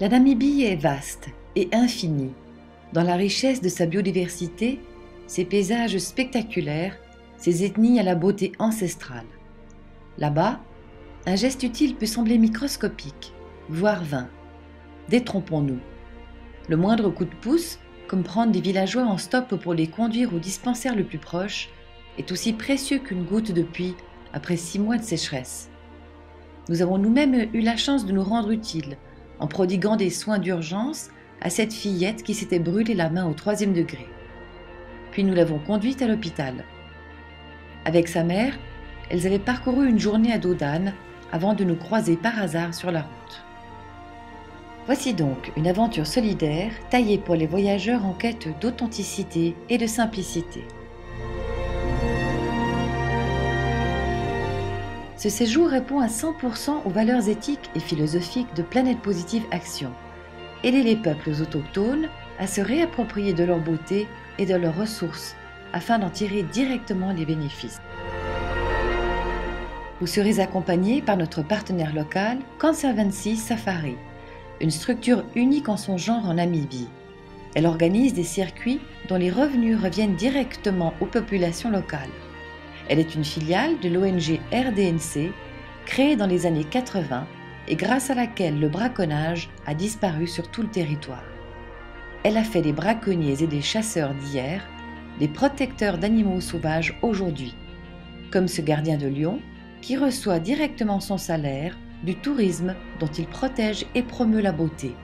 La Namibie est vaste et infinie. Dans la richesse de sa biodiversité, ses paysages spectaculaires, ses ethnies à la beauté ancestrale. Là-bas, un geste utile peut sembler microscopique, voire vain. Détrompons-nous. Le moindre coup de pouce, comme prendre des villageois en stop pour les conduire au dispensaire le plus proche, est aussi précieux qu'une goutte de pluie après 6 mois de sécheresse. Nous avons nous-mêmes eu la chance de nous rendre utiles en prodiguant des soins d'urgence à cette fillette qui s'était brûlé la main au 3e degré. Puis nous l'avons conduite à l'hôpital. Avec sa mère, elles avaient parcouru une journée à dos d'âne avant de nous croiser par hasard sur la route. Voici donc une aventure solidaire taillée pour les voyageurs en quête d'authenticité et de simplicité. Ce séjour répond à 100% aux valeurs éthiques et philosophiques de Planète Positive Action. Aider les peuples autochtones à se réapproprier de leur beauté et de leurs ressources afin d'en tirer directement les bénéfices. Vous serez accompagné par notre partenaire local Conservancy Safari, une structure unique en son genre en Namibie. Elle organise des circuits dont les revenus reviennent directement aux populations locales. Elle est une filiale de l'ONG RDNC, créée dans les années 80 et grâce à laquelle le braconnage a disparu sur tout le territoire. Elle a fait des braconniers et des chasseurs d'hier des protecteurs d'animaux sauvages aujourd'hui, comme ce gardien de lion qui reçoit directement son salaire du tourisme dont il protège et promeut la beauté.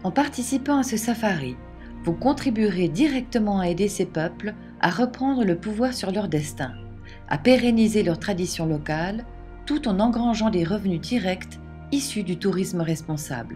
En participant à ce safari, vous contribuerez directement à aider ces peuples à reprendre le pouvoir sur leur destin, à pérenniser leurs traditions locales, tout en engrangeant des revenus directs issus du tourisme responsable.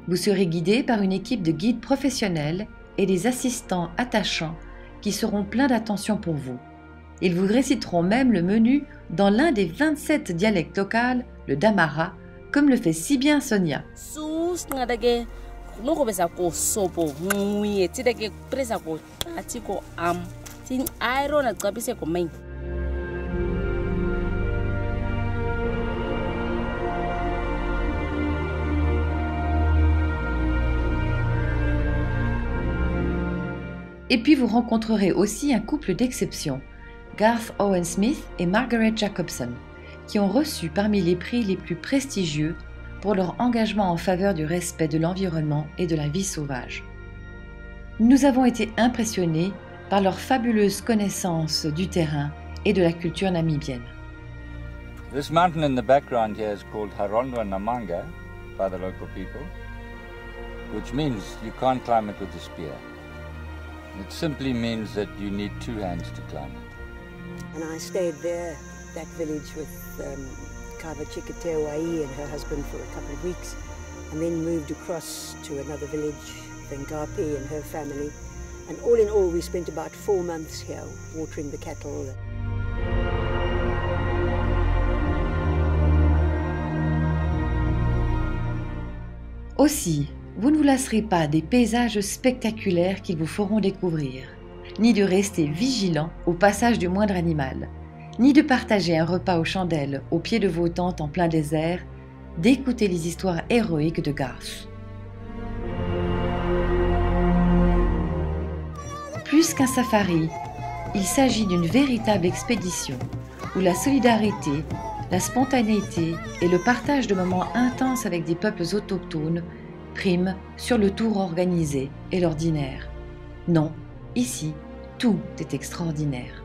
Vous serez guidé par une équipe de guides professionnels et des assistants attachants qui seront pleins d'attention pour vous. Ils vous réciteront même le menu dans l'un des 27 dialectes locaux, le Damara, comme le fait si bien Sonia. Et puis vous rencontrerez aussi un couple d'exception, Garth Owen Smith et Margaret Jacobson, qui ont reçu parmi les prix les plus prestigieux pour leur engagement en faveur du respect de l'environnement et de la vie sauvage. Nous avons été impressionnés par leur fabuleuse connaissance du terrain et de la culture namibienne. This mountain in the background here is called Harondwa Namanga by the local people, which means you can't climb it with a spear. It simply means that you need 2 hands to climb it. And I stayed there, that village, with Kava Chikatewai and her husband for a couple of weeks, and then moved across to another village, Vengapi and her family. And all in all, we spent about 4 months here, watering the cattle. Aussi, vous ne vous lasserez pas des paysages spectaculaires qu'ils vous feront découvrir, ni de rester vigilant au passage du moindre animal, ni de partager un repas aux chandelles au pied de vos tentes en plein désert, d'écouter les histoires héroïques de Garth. Plus qu'un safari, il s'agit d'une véritable expédition où la solidarité, la spontanéité et le partage de moments intenses avec des peuples autochtones priment sur le tour organisé et l'ordinaire. Non, ici, tout est extraordinaire.